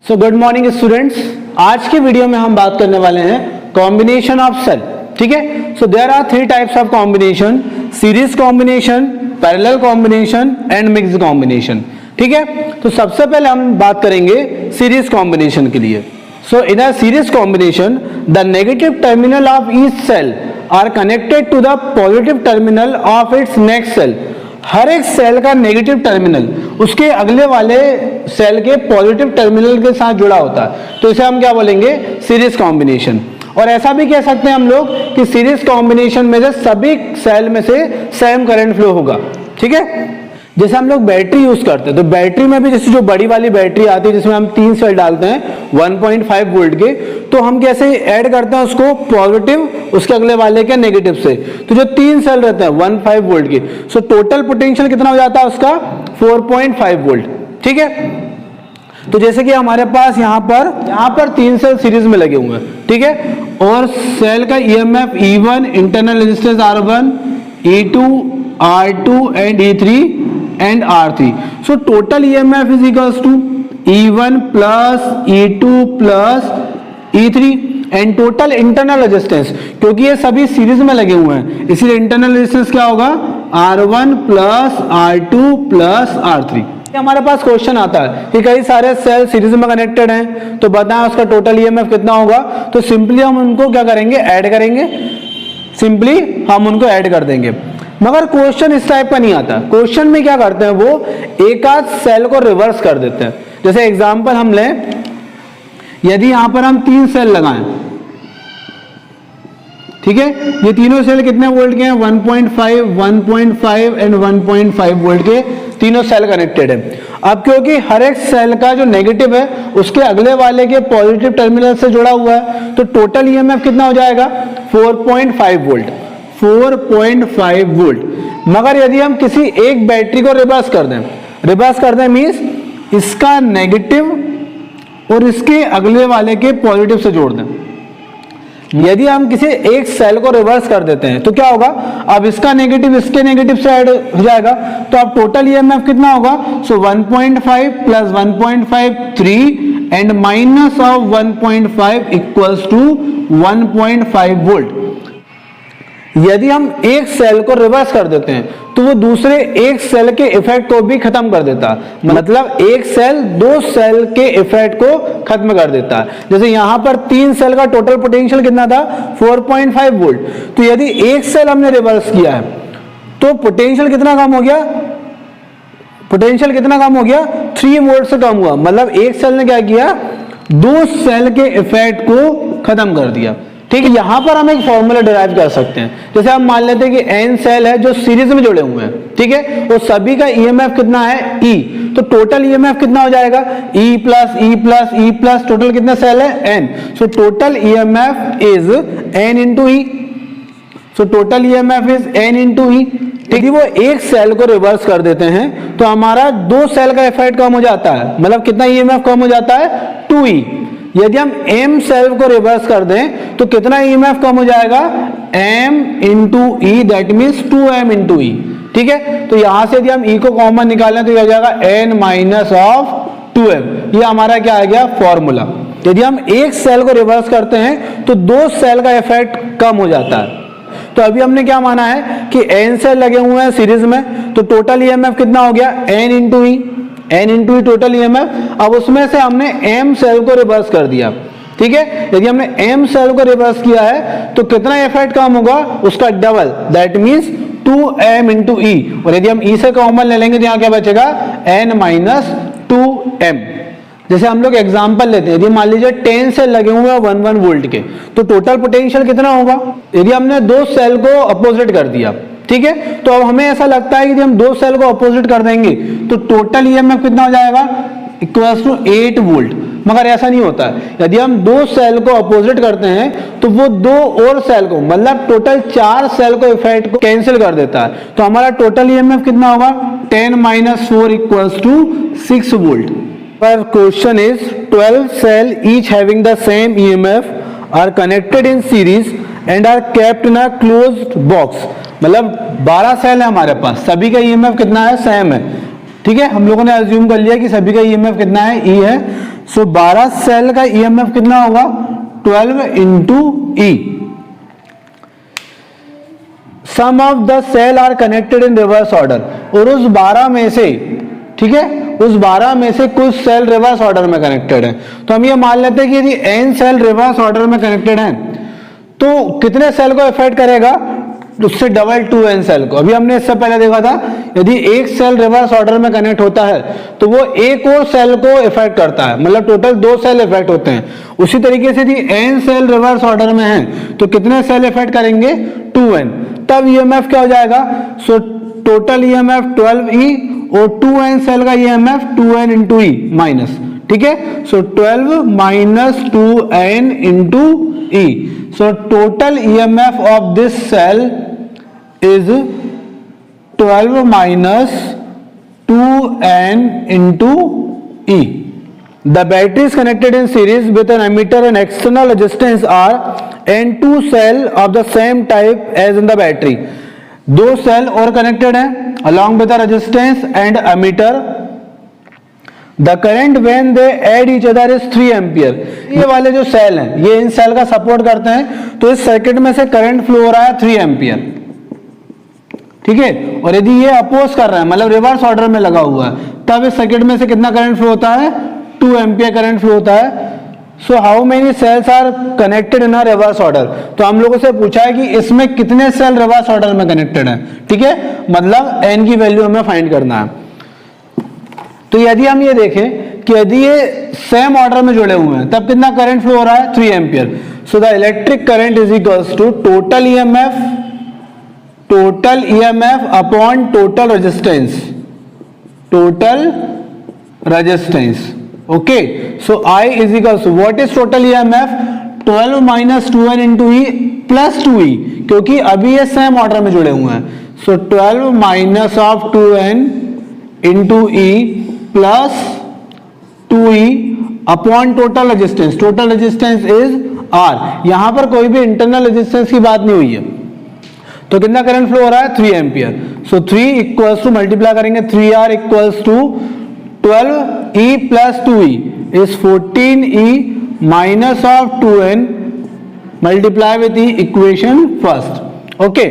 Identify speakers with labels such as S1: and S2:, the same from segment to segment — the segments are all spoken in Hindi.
S1: So good morning students. आज की वीडियो में हम बात करने वाले हैं कॉम्बिनेशन ऑफ सेल। ठीक है, so there are three types of combination: series combination, parallel combination and mixed combination. ठीक है, तो सबसे पहले हम बात करेंगे सीरीज कॉम्बिनेशन के लिए। So in a series combination the negative terminal of each cell are connected to the positive terminal of its next cell. हर एक सेल का नेगेटिव टर्मिनल उसके अगले वाले सेल के पॉजिटिव टर्मिनल के साथ जुड़ा होता है, तो इसे हम क्या बोलेंगे? Series combination. और ऐसा भी कह सकते हैं हम लोग कि सीरीज कॉम्बिनेशन में से सभी सेल में से सेम करंट फ्लो होगा। ठीक है, जैसे हम लोग बैटरी यूज करते हैं, तो बैटरी में भी जैसे जो बड़ी वाली बैटरी आती है जिसमें हम 3 सेल डालते हैं 1.5 वोल्ट के, तो हम कैसे ऐड करते हैं उसको? पॉजिटिव उसके अगले वाले के नेगेटिव से। तो जो 3 सेल रहते हैं 1.5 वोल्ट के, सो टोटल पोटेंशियल कितना हो जाता है उसका? 4.5 वोल्ट। ठीक है, तो जैसे कि हमारे पास यहाँ पर 3 सेल सीरीज में लगे हुए हैं। ठीक है, और सेल का EMF E1, internal resistance R1, E2, R2 and E3 and R3. So total EMF is equals to E1 plus E2 plus E3 and total internal resistance, क्योंकि ये सभी सीरीज में लगे हुए हैं इसलिए इंटरनल रेजिस्टेंस क्या होगा? R1 plus R2 plus R3। हमारे पास क्वेश्चन आता है कि कई सारे सेल सीरीज में कनेक्टेड हैं, तो बताएं उसका टोटल EMF कितना होगा? तो सिंपली हम उनको क्या करेंगे? ऐड करेंगे। सिंपली हम उनको ऐड कर देंगे। मगर क्वेश्चन इस टाइप का नहीं आता। क्वेश्चन में क्या करते हैं, वो एक आध सेल को रिवर्स कर देते हैं। जैसे एग्जांपल हम लें, यदि यहां पर हम 3 सेल लगाएं, ठीक है, ये तीनों सेल कितने वोल्ट के हैं? 1.5, 1.5 एंड 1.5 वोल्ट के तीनों सेल कनेक्टेड है। अब क्योंकि हर एक सेल का जो नेगेटिव है उसके अगले वाले के पॉजिटिव टर्मिनल से जुड़ा हुआ है, तो टोटल ईएमएफ कितना हो जाएगा? 4.5 वोल्ट। 4.5 वोल्ट। मगर यदि हम किसी एक बैटरी को रिवर्स कर दें मींस इसका नेगेटिव और इसके अगले वाले के पॉजिटिव से जोड़ दें। यदि हम किसी एक सेल को रिवर्स कर देते हैं तो क्या होगा? अब इसका नेगेटिव इसके नेगेटिव से ऐड हो जाएगा, तो अब टोटल ईएमएफ कितना होगा? So 1.5 plus 1.5 3 and minus of 1.5 equals to 1.5 volt. यदि हम एक सेल को रिवर्स कर देते हैं तो वो दूसरे एक सेल के इफेक्ट को भी खत्म कर देता है। मतलब एक सेल 2 सेल के इफेक्ट को खत्म कर देता है। जैसे यहां पर 3 सेल का टोटल पोटेंशियल कितना था? 4.5 वोल्ट। तो यदि एक सेल हमने रिवर्स किया है तो पोटेंशियल कितना कम हो गया? 3 वोल्ट से कम हुआ। मतलब एक सेल ने क्या किया? 2 सेल के इफेक्ट को खत्म कर दिया। ठीक है, यहां पर हम एक फॉर्मूला डिराइव कर सकते हैं। जैसे हम मान लेते हैं कि n सेल है जो सीरीज में जुड़े हुए हैं, ठीक है, और सभी का ईएमएफ कितना है? E। तो टोटल ईएमएफ कितना हो जाएगा? E plus E plus E plus total कितने सेल है? n। So total EMF is n into E। So total EMF is n into E। ठीक है, वो एक सेल को रिवर्स कर देते हैं तो हमारा 2 सेल का इफेक्ट कम हो जाता है। मतलब कितना ईएमएफ कम हो जाता है? 2E। यदि हम m सेल को रिवर्स कर दें तो कितना ईएमएफ कम हो जाएगा? m into E, that means 2m into E. ठीक है, तो यहां से यदि हम e को कॉमन निकालें तो ये हो जाएगा n माइनस ऑफ 2m। ये हमारा क्या आ गया? फॉर्मूला। यदि हम एक सेल को रिवर्स करते हैं तो 2 सेल का इफेक्ट कम हो जाता है। तो अभी हमने क्या माना है कि n सेल लगे हुए हैं सीरीज में, तो टोटल ईएमएफ कितना हो गया? n इंटू ई, n इंटू टोटल ईएमएफ। अब उसमें से हमने m सेल को रिवर्स कर दिया। ठीक है, यदि हमने m सेल को रिवर्स किया है तो कितना इफेक्ट कम होगा? उसका double, that means 2m into E. और यदि हम e से कॉमन ले लेंगे तो यहाँ क्या बचेगा? n minus 2m। जैसे हम लोग एग्जांपल लेते हैं, यदि मान लीजिए 10 सेल लगे हुए हैं 1 वोल्ट के, तो टोटल पोटेंशियल कितना होगा? यदि हमने 2 सेल को अपोजिट कर दिया, ठीक है, तो अब हमें ऐसा लगता है कि हम 2 सेल को अपोजिट कर देंगे तो टोटल ईएमएफ कितना हो जाएगा? Equals to 8 volt. मगर ऐसा नहीं होता है। यदि हम 2 सेल को अपोजिट करते हैं तो वो 2 और सेल को, मतलब टोटल 4 सेल को इफेक्ट को कैंसिल कर देता है। तो हमारा टोटल ईएमएफ कितना होगा? 10 माइनस 4 इक्वल्स टू 6 वोल्ट। पर question is 12 cell each having the same EMF are connected in series and are kept in a closed box. मतलब 12 सेल है हमारे पास, सभी का ईएमएफ कितना है? सेम है। ठीक है, हम लोगों ने अज्यूम कर लिया कि सभी का ईएमएफ कितना है? E है। सो 12 सेल का ईएमएफ कितना होगा 12 into E. Some of the cell are connected in reverse order, और उस 12 में से, ठीक है, उस 12 में से कुछ सेल रिवर्स ऑर्डर में कनेक्टेड है। तो हम ये मान लेते हैं कि यदि n सेल रिवर्स ऑर्डर में कनेक्टेड हैं तो कितने सेल को इफेक्ट करेगा, उससे डबल 2n सेल को। अभी हमने इससे पहले देखा था यदि एक सेल रिवर्स ऑर्डर में कनेक्ट होता है तो वो एक और सेल को इफेक्ट करता है, मतलब टोटल 2 सेल इफेक्ट होते हैं। उसी तरीके से यदि n सेल रिवर्स ऑर्डर में हैं तो कितने सेल इफेक्ट करेंगे 2n, तब ईएमएफ क्या हो जाएगा, सो टोटल ईएमएफ 12e और 2n सेल का ईएमएफ 2n इंटू ई माइनस, ठीक है, so 12 minus 2n into E. So total EMF of this cell is 12 minus 2n into E. The battery is connected in series with an ammeter and external resistance are N2 cell of the same type as in the battery. 2 cell और कनेक्टेड हैं along with the resistance and ammeter. The current when they add each other is 3 ampere. ये वाले जो सेल हैं ये इन सेल का सपोर्ट करते हैं, तो इस सर्किट में से करंट फ्लो हो रहा है 3 एम्पियर, ठीक है। और यदि ये अपोज कर रहा है, मतलब रिवर्स ऑर्डर में लगा हुआ है, तब इस सर्किट में से कितना करंट फ्लो होता है 2 एम्पियर करंट फ्लो होता है। So how many cells are connected in a reverse order, तो हम लोगों से पूछा है कि इसमें कितने सेल रिवर्स ऑर्डर में कनेक्टेड है, ठीक है, मतलब n की वैल्यू हमें फाइंड करना है। तो यदि हम ये देखें कि यदि ये सेम ऑर्डर में जुड़े हुए हैं तब कितना करंट फ्लो हो रहा है 3 ampere. So the electric current is equals to total EMF upon total resistance, okay. So I is equals to what is total EMF 12 minus 2n into E plus 2e, क्योंकि अभी ये सेम ऑर्डर में जुड़े हुए हैं। सो 12 minus of 2n into E plus 2e upon total resistance. Total resistance is R। यहां पर कोई भी इंटरनल रेजिस्टेंस की बात नहीं हुई है, तो कितना करंट फ्लो हो रहा है 3 ampere. So 3 equals to multiply करेंगे 3R equals to 12e plus 2e is 14e minus of 2n multiply with equation first, okay.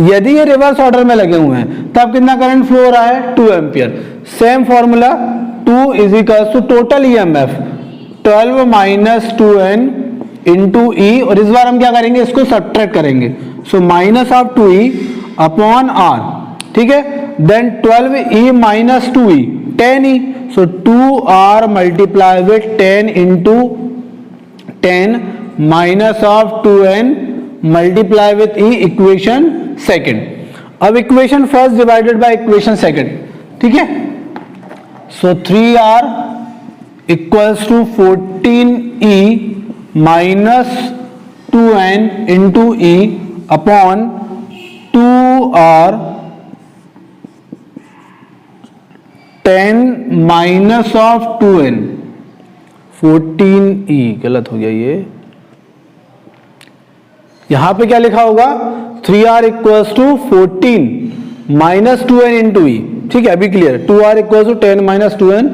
S1: यदि ये रिवर्स ऑर्डर में लगे हुए हैं तब कितना करंट फ्लो हो रहा है 2 ampere. Same formula 2 is equals to total EMF 12 minus 2n into E, और इस बार हम क्या करेंगे, इसको सब्ट्रैक्ट करेंगे। So minus of 2e upon r, ठीक है, then 12e minus 2e 10e, so 2r multiply with 10 into 10 minus of 2n multiply with e equation second. अब equation first divided by equation second, ठीक है। So 3r equals to 14e minus 2n into e upon 2r 10 minus of 2n 14e, गलत हो गया ये, यहां पे क्या लिखा होगा 3r equals to 14 minus 2n into E, ठीक है, अभी clear. 2r equals to 10 minus 2n,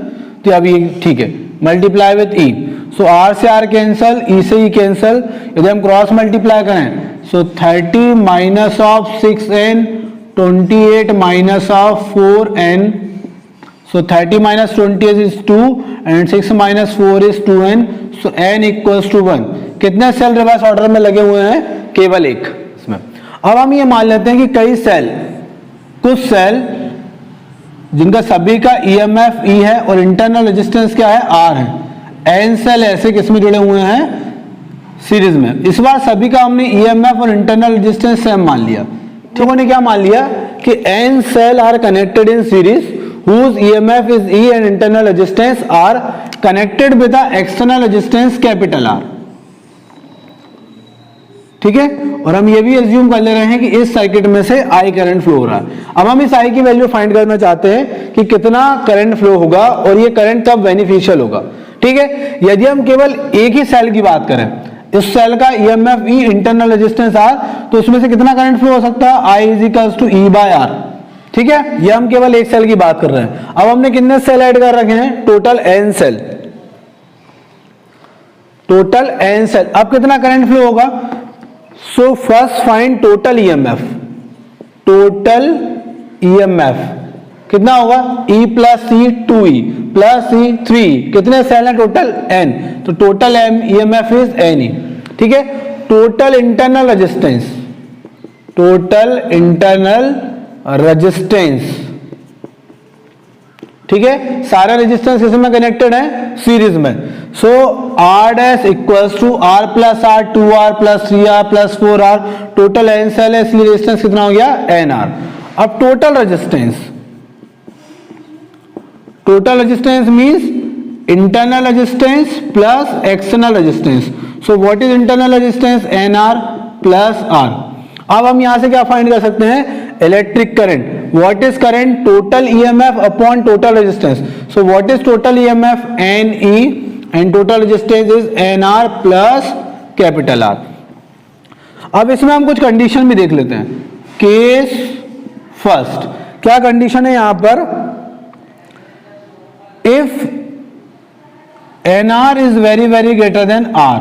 S1: तो अभी ठीक है, multiply with E. So r से r कैंसल, e से e कैंसल, यदि हम क्रॉस मल्टीप्लाई करें so 30 minus of 6n 28 minus of 4n, so 30 minus 28 is 2 and 6 minus 4 is 2n, so n equals to 1। कितने सेल रिवर्स ऑर्डर में लगे हुए हैं, केवल एक इसमें। अब हम ये मान लेते हैं कि कई सेल, कुछ सेल जिनका सभी का ईएमएफ E है और इंटरनल रेजिस्टेंस क्या है R है, n सेल ऐसे किसमें जुड़े हुए हैं सीरीज में। इस बार सभी का हमने ईएमएफ और इंटरनल रेजिस्टेंस सेम मान लिया, ठीक है। क्या मान लिया कि n cell are connected in series whose EMF is E and internal resistance are connected with the external resistance capital R, ठीक है। और हम ये भी एज्यूम कर ले रहे हैं कि इस सर्किट में से I करंट फ्लो हो रहा है। अब हम इस I की वैल्यू फाइंड करना चाहते हैं कि कितना करंट फ्लो होगा और ये करंट कब बेनिफिशियल होगा, ठीक है। यदि हम केवल एक ही सेल की बात करें, इस सेल का EMF E internal resistance R, तो उसमें से कितना करंट फ्लो हो सकता है, I is equals to E by R, ठीक है। ये हम केवल एक सेल की बात कर रहे हैं। अब हमने कितने सेल ऐड कर रखे हैं, total n cell, total N cell, अब कितना करंट फ्लो होगा? So first find total EMF, total EMF कितना होगा? E plus C 2E plus C 3, कितने सेल हैं टोटल? N, तो टोटल ईएमएफ इज NE। ठीक है, total internal resistance, total internal resistance, ठीक है, सारा रेजिस्टेंस इसमें कनेक्टेड है सीरीज में। So R dash equals to R plus R, 2R plus 3R plus 4R, total N cell है इसलिए रेजिस्टेंस कितना हो गया? NR। अब total resistance, total resistance means internal resistance plus external resistance. So what is internal resistance? NR plus R। अब हम यहां से क्या फाइंड कर सकते हैं? Electric current. What is current? Total EMF upon total resistance. So what is total EMF? NE and total resistance is NR plus capital R। अब इसमें हम कुछ कंडीशन भी देख लेते हैं। केस फर्स्ट, क्या कंडीशन है यहां पर? If NR is very greater than R,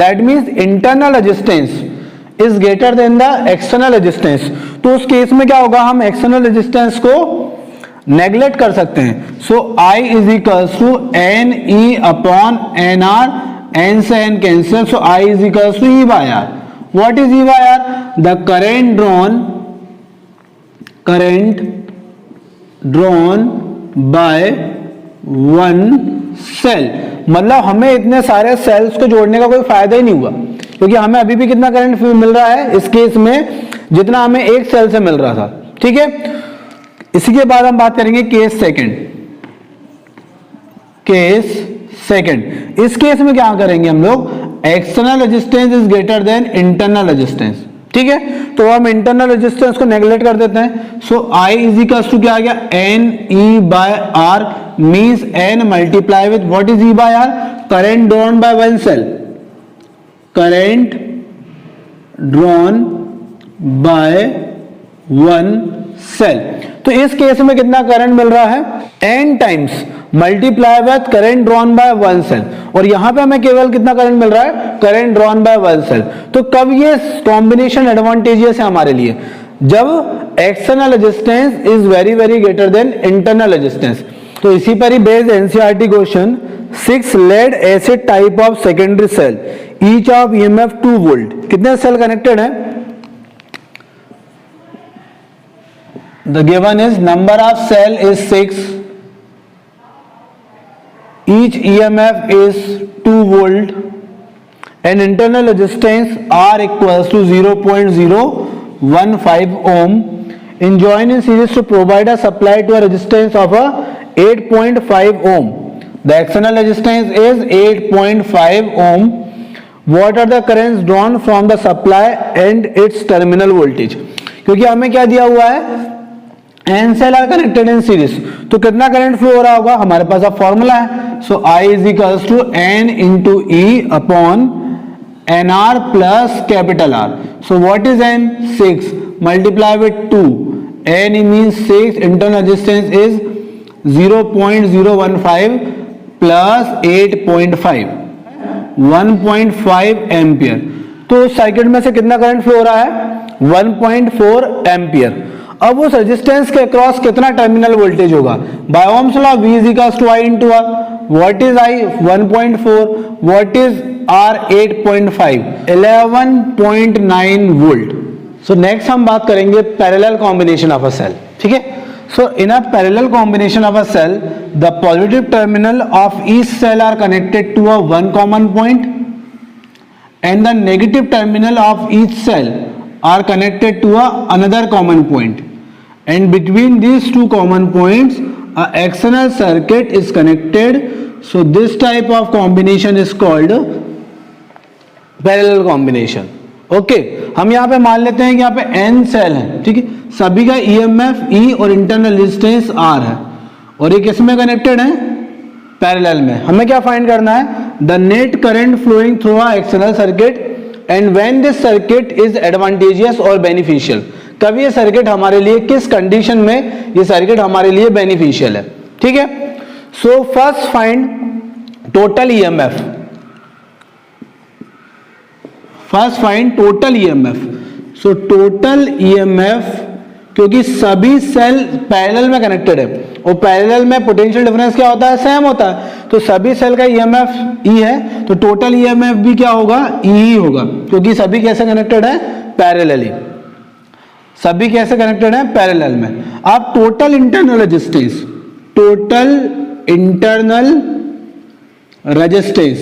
S1: that means internal resistance is greater than the external resistance। तो उस केस में क्या होगा? हम एक्सटर्नल रेजिस्टेंस को नेग्लेक्ट कर सकते हैं। So I is equals to NE upon NR, N से N cancel, so I is equals to E by R। What is E by R? The current drawn by one cell. मतलब हमें इतने सारे सेल्स को जोड़ने का कोई फायदा ही नहीं हुआ, क्योंकि हमें अभी भी कितना करंट मिल रहा है इस केस में? जितना हमें एक सेल से मिल रहा था। ठीक है, इसी के बाद हम बात करेंगे केस सेकंड। केस सेकंड, इस केस में क्या करेंगे हम लोग? External resistance is greater than internal resistance. ठीक है, तो हम इंटरनल रेजिस्टेंस को नेग्लेक्ट कर देते हैं। So I is equals to क्या आ गया? NE by R means N multiply with what is E by R? Current drawn by one cell, current drawn by one cell. तो इस केस में कितना करंट मिल रहा है? N times multiply with current drawn by one cell, और यहां पे हमें केवल कितना करंट मिल रहा है? Current drawn by one cell. तो कब ये कॉम्बिनेशन एडवांटेजियस है हमारे लिए? जब external resistance is very greater than internal resistance. तो इसी पर ही based NCERT question 6 lead acid type of secondary cell each of EMF 2 volt, कितने सेल कनेक्टेड है? The given is number of cell is 6, each EMF is 2 volt and internal resistance R equals to 0.015 ohm in join in series to provide a supply to a resistance of a 8.5 ohm. The external resistance is 8.5 ohm. What are the currents drawn from the supply and its terminal voltage? क्योंकि हमें क्या दिया हुआ है? N cell are connected in series, तो कितना करंट फ्लो हो रहा होगा? हमारे पास अब फॉर्मूला है। So I is equals to N into E upon NR plus capital R। So what is N? 6 multiply with 2, N means 6, internal resistance is 0.015 plus 8.5, 1.5 ampere. तो उस सर्किट में से कितना करंट फ्लो हो रहा है? 1.4 एम्पियर। अब उस रेजिस्टेंस के अक्रॉस कितना टर्मिनल वोल्टेज होगा? By Ohm's law V is equals to I into R। What is I? 1.4, what is R? 8.5, 11.9 volt. So next हम बात करेंगे parallel combination of a cell. ठीक है, so in a parallel combination of a cell the positive terminal of each cell are connected to a one common point and the negative terminal of each cell are connected to another common point, and between these two common points a external circuit is connected. So this type of combination is called parallel combination. Okay, हम यहाँ पे मान लेते हैं कि यहाँ पे n सेल है। ठीक है, सभी का EMF E और इंटरनल रेजिस्टेंस R है, और ये किसमें कनेक्टेड है? पैरेलल में। हमें क्या फाइंड करना है? The net current flowing through a external circuit and when this circuit is advantageous और बेनिफिशियल। कब ये सर्किट हमारे लिए, किस कंडीशन में ये सर्किट हमारे लिए बेनिफिशियल है? ठीक है, सो first find total EMF। First find total EMF. सो टोटल ईएमएफ, क्योंकि सभी सेल पैरेलल में कनेक्टेड है और पैरेलल में पोटेंशियल डिफरेंस क्या होता है, सेम होता है, तो सभी सेल का ईएमएफ ई है, तो टोटल ईएमएफ भी क्या होगा, ई ही होगा, क्योंकि सभी कैसे कनेक्टेड है, पैरेलली, सभी कैसे कनेक्टेड है, पैरेलल में। अब total internal resistance, total internal resistance,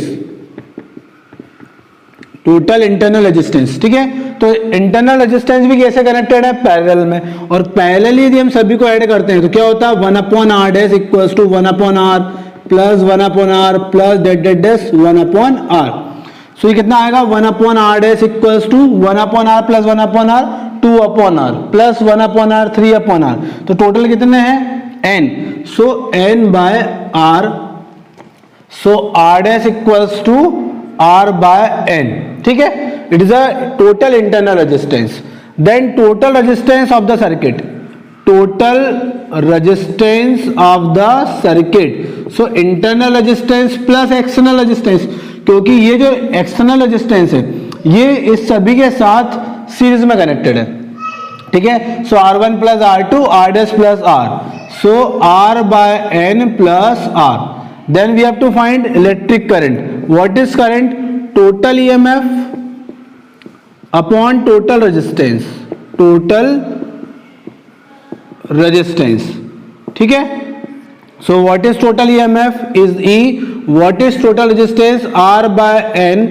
S1: total internal resistance, ठीक है। तो इंटरनल रेजिस्टेंस भी कैसे कनेक्टेड है, पैरेलल में, और पैरेलली यदि हम सभी को ऐड करते हैं तो क्या होता है, 1/r dash equals to 1/r plus 1/r plus डेट 1/r। सो ये कितना आएगा, 1/r dash equals to 1/r plus 1/r 2/r plus 1/r 3/r। तो टोटल कितने हैं, n। So n by r, so r dash equals to r by n, ठीक है। It is a total internal resistance. Then total resistance of the circuit, total resistance of the circuit, so internal resistance plus external resistance, क्योंकि ये जो एक्सटर्नल रेजिस्टेंस है ये इस सभी के साथ सीरीज में कनेक्टेड है, ठीक है। So R1 plus R2 R dash plus R, so R by N plus R। Then we have to find electric current. What is current, total EMF upon total resistance, total resistance, ठीक है। So what is total EMF is E, what is total resistance R by N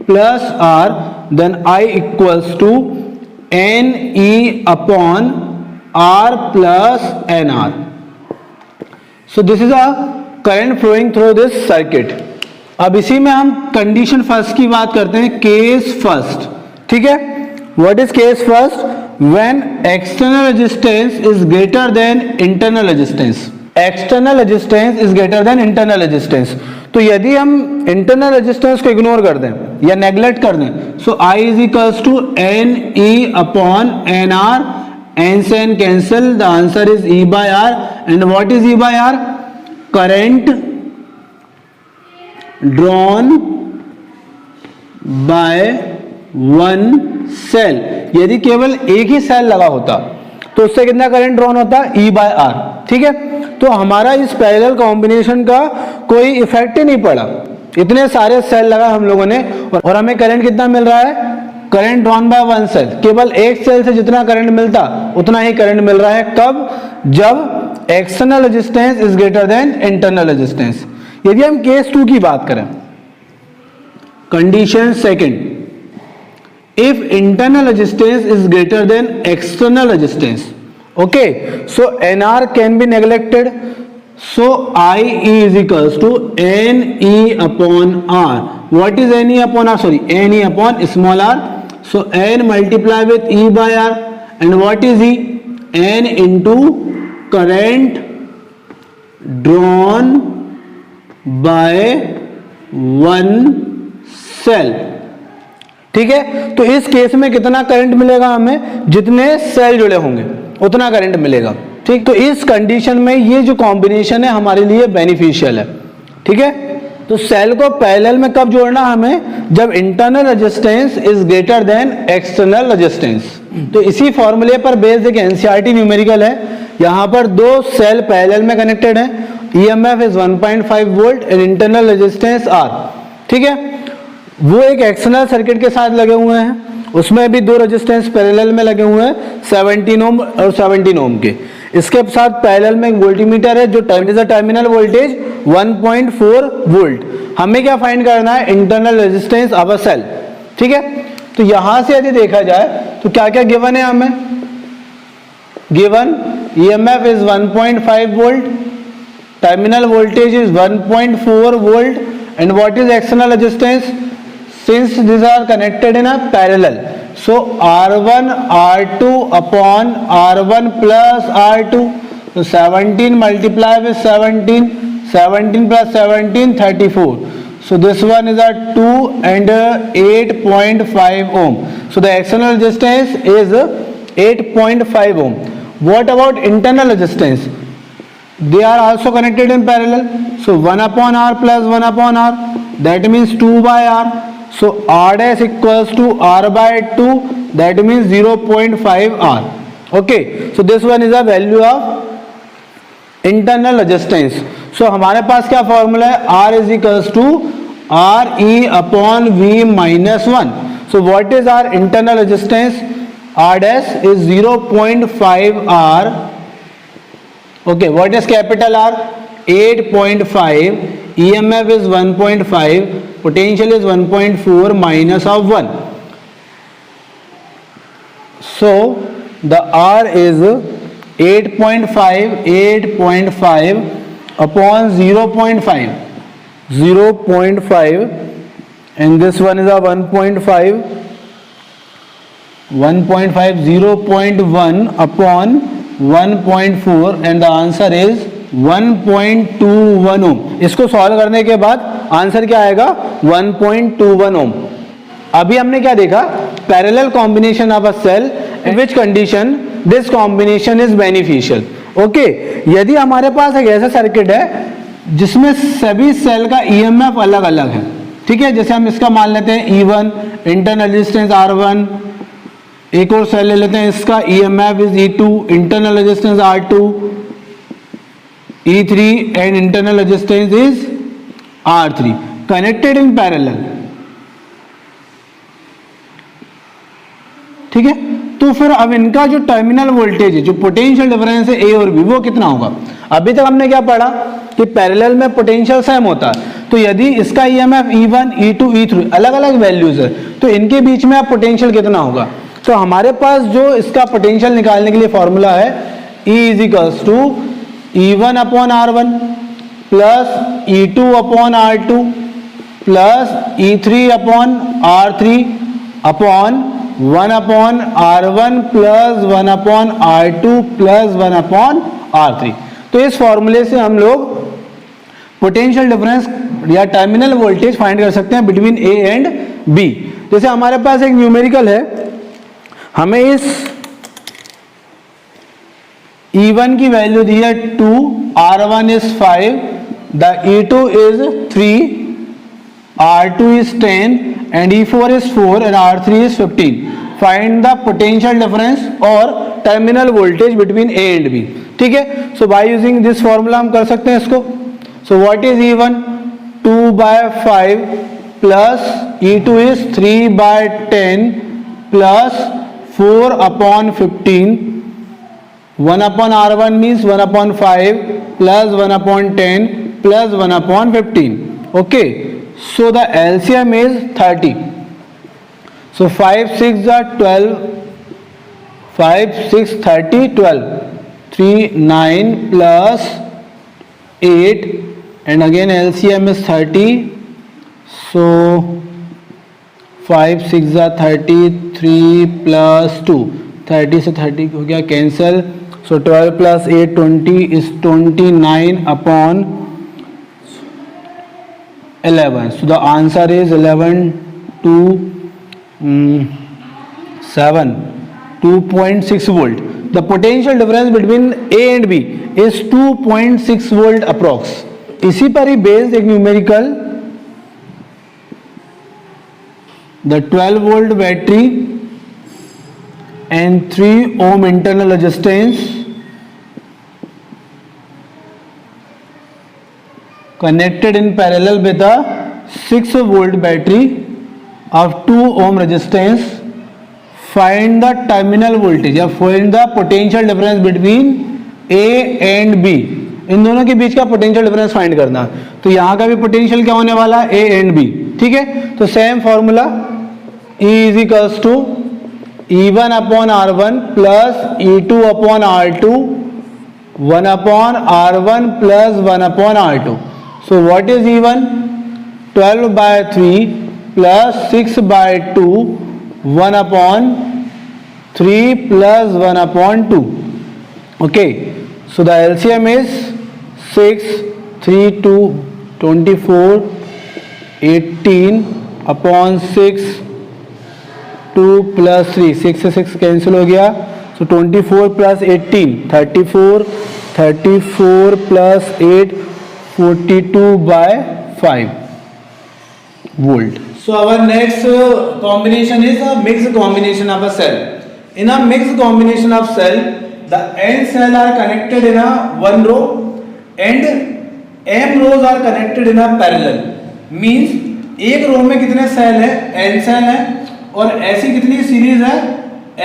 S1: plus R, then I equals to NE upon R plus NR। So this is a current flowing through this circuit. अब इसी में हम कंडीशन फर्स्ट की बात करते हैं, केस फर्स्ट, ठीक है। What is case first, when external resistance is greater than internal resistance, external resistance is greater than internal resistance. तो यदि हम इंटरनल रेजिस्टेंस को इग्नोर कर दें या नेग्लेक्ट कर दें, so I is equals to NE upon NR, N से N cancel, the answer is E by R। And what is E by R, current drawn by one cell. यदि केवल एक ही सेल लगा होता तो उससे कितना करंट ड्रॉन होता, E बाय R, ठीक है। तो हमारा इस पैरेलल कॉम्बिनेशन का कोई इफेक्ट ही नहीं पड़ा, इतने सारे सेल लगा हम लोगों ने और हमें करंट कितना मिल रहा है, current drawn by one cell. केवल एक सेल से जितना करंट मिलता उतना ही करंट मिल रहा है, कब, जब external resistance is greater than internal resistance. यदि हम केस 2 की बात करें, condition second, if internal resistance is greater than external resistance, okay, so NR can be neglected, so IE is equals to NE upon R. What is NE upon R, sorry, NE upon small r, so N multiply with E by R, and what is E, N into current drawn by one cell, ठीक है। तो इस केस में कितना करंट मिलेगा हमें, जितने सेल जुड़े होंगे उतना करंट मिलेगा, ठीक। तो इस कंडीशन में ये जो कॉम्बिनेशन है हमारे लिए बेनिफिशियल है, ठीक है। तो सेल को पैरेलल में कब जोड़ना हमें, जब internal resistance is greater than external resistance. तो इसी फॉर्मूले पर बेस्ड एक एनसीईआरटी न्यूमेरिकल है, यहाँ पर दो सेल पैरेलल में कनेक्टेड है, EMF is 1.5 volt and internal resistance R, ठीक है। वो एक एक्सटर्नल सर्किट के साथ लगे हुए हैं, उसमें भी दो रेजिस्टेंस पैरेलल में लगे हुए हैं, 17 ओम और 17 ओम के। इसके साथ पैरेलल में एक वोल्टीमीटर है जो टर्मिनल वोल्टेज 1.4 वोल्ट। हमें क्या फाइंड करना है, internal resistance of a cell, ठीक है। तो यहां से यदि देखा जाए तो क्या क्या गिवन है हमें, given EMF is 1.5 volt, terminal voltage is 1.4 volt, and what is external resistance, since these are connected in a parallel, so R1 R2 upon R1 plus R2, so 17 multiply with 17, 17 plus 17 34, so this one is a 2 and 8.5 ohm, so the external resistance is 8.5 ohm. What about internal resistance, they are also connected in parallel, so 1 upon R plus 1 upon R, that means 2 by R, So R dash equals to R by 2, that means 0.5 R. Okay, so this one is a value of internal resistance. So हमारे पास क्या फॉर्मूला है, R is equals to R E upon V minus 1. So what is our internal resistance? R dash is 0.5 R. Okay, what is capital R? 8.5. EMF is 1.5. Potential is 1.4 minus of 1. So the R is 8.5 upon 0.5. 0.5, and this one is a 1.5. 1.5, 0.1 upon 1.4, and the answer is 1.21 ओम. इसको सॉल्व करने के बाद आंसर क्या आएगा, 1.21 ओम. अभी हमने क्या देखा, parallel combination of a cell in which condition this combination is beneficial. Okay, यदि हमारे पास एक ऐसा सर्किट है जिसमें सभी सेल का ईएमएफ अलग अलग है, ठीक है, जैसे हम इसका मान लेते हैं E1, इंटरनल रेजिस्टेंस R1. एक और सेल ले लेते हैं, इसका EMF is E2, internal resistance R2, E3 and internal resistance is R3, connected in parallel. ठीक है, तो फिर अब इनका जो टर्मिनल वोल्टेज है, जो पोटेंशियल डिफरेंस है A और B, वो कितना होगा. अभी तक हमने क्या पढ़ा कि पैरेलल में पोटेंशियल सेम होता है, तो यदि इसका EMF E1, E2, E3 अलग अलग वैल्यूज है, तो इनके बीच में अब पोटेंशियल कितना होगा. तो हमारे पास जो इसका पोटेंशियल निकालने के लिए फॉर्मूला है, E is equals to E1 upon R1 plus E2 upon R2 plus E3 upon R3 upon 1 upon R1 plus 1 upon R2 plus 1 upon R3. तो इस फॉर्मूले से हम लोग पोटेंशियल डिफरेंस या टर्मिनल वोल्टेज फाइंड कर सकते हैं बिटवीन A एंड B. जैसे हमारे पास एक न्यूमेरिकल है, हमें इस E1 की वैल्यू दी है 2, R1 is 5, the E2 is 3, R2 is 10 and E4 is 4 and R3 is 15. Find the potential difference और terminal voltage between A and B. ठीक है, so by using this formula हम कर सकते हैं इसको. So what is E1, 2/5 plus E2 is 3/10 plus 4 upon 15. 1 upon R1 means 1 upon 5 plus 1 upon 10 plus 1 upon 15. Okay, so the LCM is 30. So 5 6 are 12. 5 6 30 12. 3 9 plus 8, and again LCM is 30. So 5 6 are 30, 3 plus 2, 30 से 30 हो गया cancel. So 12 plus 8 20 is 29 upon 11. So the answer is 11 2 7 2.6 volt. The potential difference between A and B is 2.6 volt approx. इसी पर ही बेस्ड एक numerical, the 12 volt battery and 3 ohm internal resistance connected in parallel with a 6 volt battery of 2 ohm resistance. Find the terminal voltage or find the potential difference between A and B. इन दोनों के बीच का पोटेंशियल डिफरेंस फाइंड करना. तो यहाँ का भी पोटेंशियल क्या होने वाला है, A एंड B. ठीक है, तो same formula, E is equals to E1 upon R1 plus E2 upon R2, 1 upon R1 plus 1 upon R2. So what is E1, 12/3 plus 6/2, 1 upon 3 plus 1 upon 2. Okay, so the LCM is 6 3 2 24 18 upon 6 2 plus 3, 6 से 6 कैंसिल हो गया. So 24 plus 18 34, 34 plus 8 42/5 volt.
S2: So our next combination is a mixed combination of a cell. In a mixed combination of cell, the n cell are connected in a one row and m rows are connected in a parallel. Means एक रो में कितने सेल है, n सेल है, और ऐसी कितनी सीरीज है,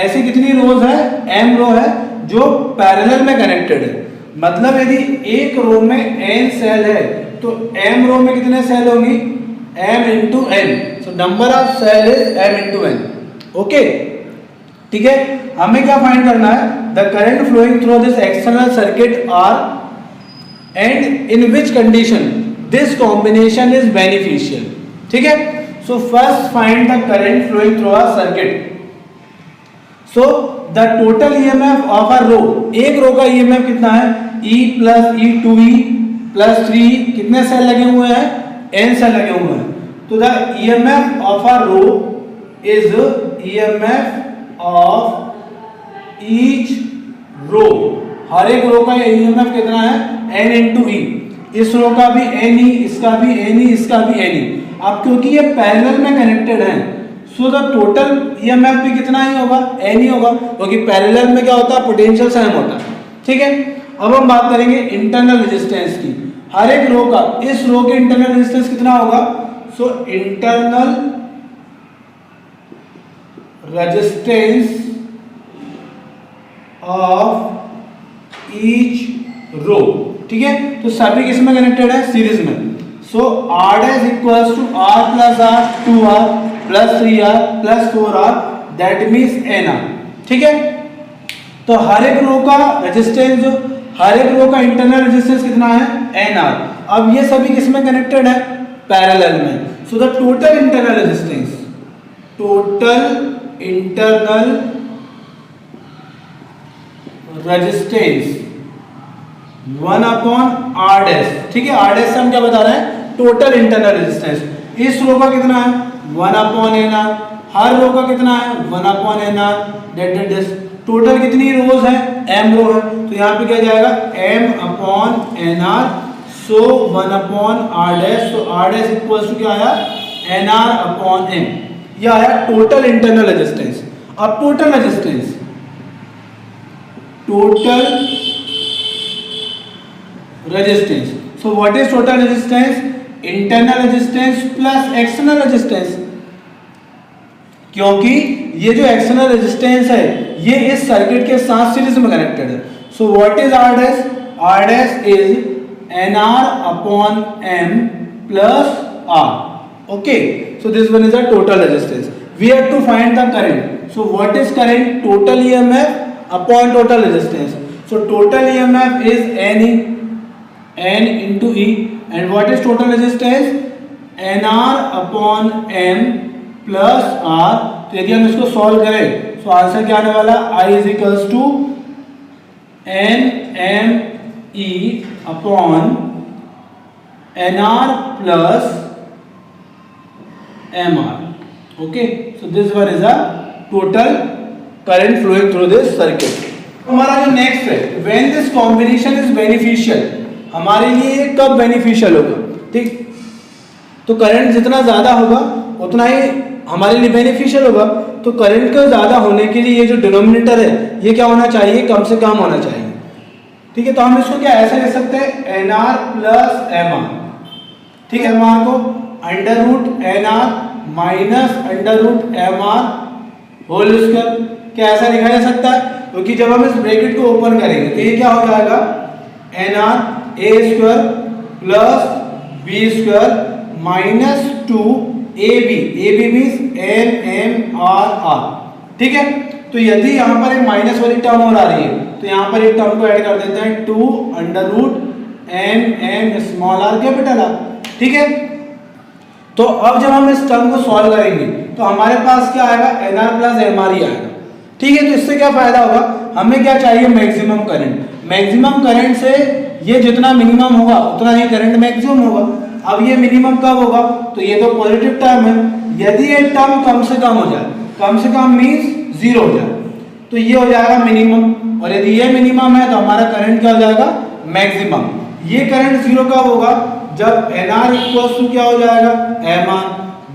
S2: ऐसी कितनी रोज है, m रो है जो पैरेलल में कनेक्टेड है. मतलब यदि एक रो में n सेल है तो m रो में कितने सेल होंगी, m into n. So number of cell is m into n. Okay, ठीक है. हमें क्या फाइंड करना है, the current flowing through this external circuit are and in which condition this combination is beneficial. ठीक है. So first find the current flowing through a circuit. So the total EMF of a row, एक रो का EMF कितना है, E plus E2E plus 3, कितने सेल लगे हुए हैं, n सेल लगे हुए हैं. तो the EMF of a row is EMF of each row. हर एक रो का EMF कितना है, n into E. इस रो का भी n ही, इसका भी n ही, इसका भी n ही. अब क्योंकि ये पैरेलल में कनेक्टेड हैं, सो द टोटल EMF भी कितना ही होगा, n ही होगा, क्योंकि पैरेलल में क्या होता है, पोटेंशियल सेम होता है. ठीक है. अब हम बात करेंगे इंटरनल रेजिस्टेंस की. हर एक रो का, इस रो के इंटरनल रेजिस्टेंस कितना होगा, so internal resistance of each row. ठीक है. तो सभी किसमें कनेक्टेड है, सीरीज में. So R dash equals to R plus R, 2R plus 3R plus 4R, that means NR. ठीक है. तो हर एक रो का रेजिस्टेंस, जो हर एक रो का इंटरनल रेजिस्टेंस कितना है, NR. अब ये सभी किसमें कनेक्टेड है, पैरेलल में. So the total internal resistance, total internal resistance 1 upon R dash. ठीक है. R डैश से हम क्या बता रहे हैं, टोटल इंटरनल रेजिस्टेंस. इस रो का कितना है, 1 अपॉन NR. हर रो का कितना है, 1 अपॉन NR. डेट टोटल कितनी रोज है, m रो है. तो यहाँ पे क्या जाएगा, m अपॉन NR. सो 1 अपॉन R डैश. तो R डैश इक्वल्स टू क्या आया, NR अपॉन m. यह आया टोटल इंटरनल रेजिस्टेंस. अब total resistance, total resistance. So what is total resistance, internal resistance plus external resistance. क्योंकि ये जो एक्सटर्नल रेजिस्टेंस है ये इस सर्किट के साथ सीरीज में कनेक्टेड है. So what is R dash, R dash is NR upon m plus R. Okay. So this one is a total resistance. We have to find the current. So what is current, total EMF upon total resistance. So total EMF is n into E. And what is total resistance, NR upon m plus R. तो यदि हम इसको सॉल्व करें तो आंसर क्या आने वाला, I is equals to NME upon NR plus MR. Okay, so this one is a total current flowing through this circuit. हमारा जो नेक्स्ट है, when this combination is beneficial, हमारे लिए कब बेनिफिशियल होगा. ठीक. तो करंट जितना ज्यादा होगा उतना ही हमारे लिए बेनिफिशियल होगा. तो करंट का ज्यादा होने के लिए ये जो डिनोमिनेटर है ये क्या होना चाहिए, कम से कम होना चाहिए. ठीक है. तो हम इसको क्या ऐसे लिख सकते हैं, NR प्लस MR. ठीक है. MR को under root NR minus under root MR whole square. क्या ऐसा लिखा जा सकता है, क्योंकि जब हम इस ब्रैकेट को ओपन करेंगे तो ये क्या हो जाएगा, NR a square plus b square minus 2ab. ab means NMRR. ठीक है. तो यदि यहाँ पर एक माइनस वाली टर्म और आ रही है तो यहाँ पर एक टर्म को ऐड कर देते हैं, 2 under root NM small r capital R. ठीक है. तो अब जब हम इस टर्म को सॉल्व करेंगे तो हमारे पास क्या आएगा, NR प्लस MR ही आएगा. ठीक है. तो इससे क्या फायदा होगा, हमें क्या चाहिए, मैक्सिमम करंट. मैक्सिमम करंट से ये जितना मिनिमम होगा उतना ही करंट मैक्सिमम होगा. अब ये मिनिमम कब होगा, तो ये तो पॉजिटिव टर्म है. यदि ये टर्म कम से कम हो जाए, कम से कम मींस 0 हो जाए, तो ये हो जाएगा मिनिमम. और यदि ये मिनिमम है तो हमारा करंट क्या हो जाएगा, मैक्सिमम. ये करंट 0 कब होगा, जब NR इक्वल्स टू क्या हो जाएगा, MR.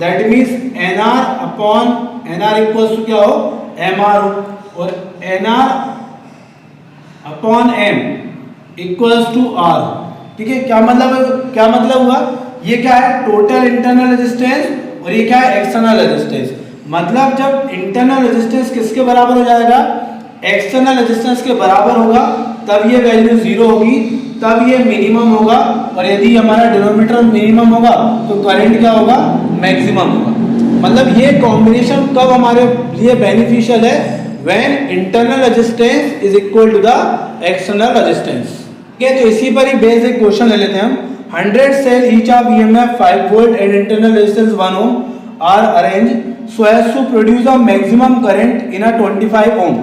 S2: That means NR upon NR equals to क्या हो MR हो, और NR upon M equals to R। ठीक है, क्या मतलब हुआ, ये क्या है टोटल इंटरनल रेजिस्टेंस और ये क्या है एक्सटर्नल रेजिस्टेंस। मतलब जब इंटरनल रेजिस्टेंस किसके बराबर हो जाएगा, एक्सटर्नल रेजिस्टेंस के बराबर होगा, तब ये वैल्यू 0 होगी, तब ये मिनिमम होगा, और यदि हमारा डिनोमिनेटर मिनिमम होगा तो करंट क्या होगा, मैक्सिमम होगा। मतलब ये कॉम्बिनेशन कब हमारे लिए बेनिफिशियल है, when internal resistance is equal to the external resistance. ठीक है, तो इसी पर ही बेसिक क्वेश्चन ले लेते हैं हम। 100 cell each of EMF 5 volt and internal resistance 1 ohm are arranged so as to produce a maximum current in a 25 ohm।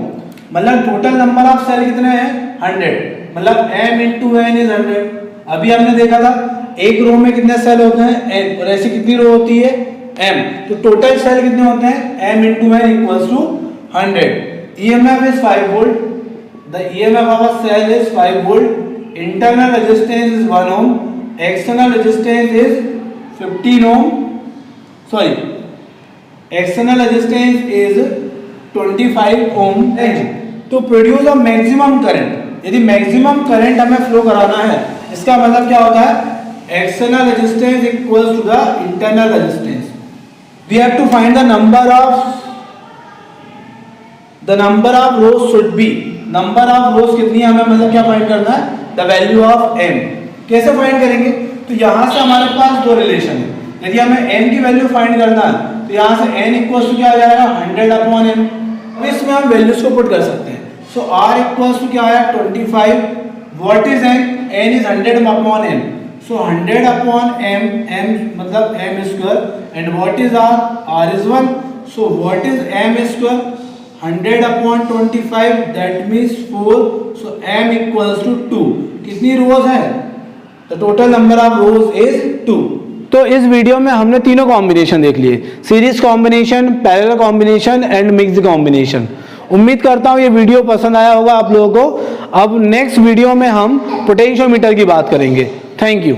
S2: मतलब टोटल नंबर ऑफ सेल कितने हैं 100, मतलब m into n is 100। अभी हमने देखा था एक रो में कितने सेल होते हैं n, और ऐसी कितनी रो होती है m, तो टोटल सेल कितने होते हैं m into n equals to 100। EMF is 5 volt, the EMF of a cell is 5 volt, internal resistance is 1 ohm, external resistance is 15 ohm, sorry, external resistance is 25 ohm। तो प्रोड्यूस अ मैक्सिमम करंट, यदि मैक्सिमम करंट हमें फ्लो कराना है, इसका मतलब क्या होता है external resistance equals to the internal resistance. We have to find the number of rows should be, number of rows कितनी है हमें, मतलब क्या फाइंड करना है, द वैल्यू ऑफ m। कैसे फाइंड करेंगे, तो यहां से हमारे पास दो रिलेशन है, यदि हमें n की वैल्यू फाइंड करना है तो यहां से n इक्वल्स टू क्या आ जाएगा 100 अपॉन m। अब इसमें हम वैल्यूज को पुट कर सकते हैं। सो r इक्वल्स टू क्या आया 25, what is n, n is 100 upon m, so 100 upon m, m मतलब m square, and what is r is 1, so what is m square 100 upon 25 that means 4, so m equals to 2। कितनी रोज है, the total number of rows is 2।
S1: तो इस वीडियो में हमने तीनों कॉम्बिनेशन देख लिए, series combination, parallel combination and mixed combination. उम्मीद करता हूँ ये वीडियो पसंद आया होगा आप लोगों को। अब नेक्स्ट वीडियो में हम पोटेंशियोमीटर की बात करेंगे। Thank you.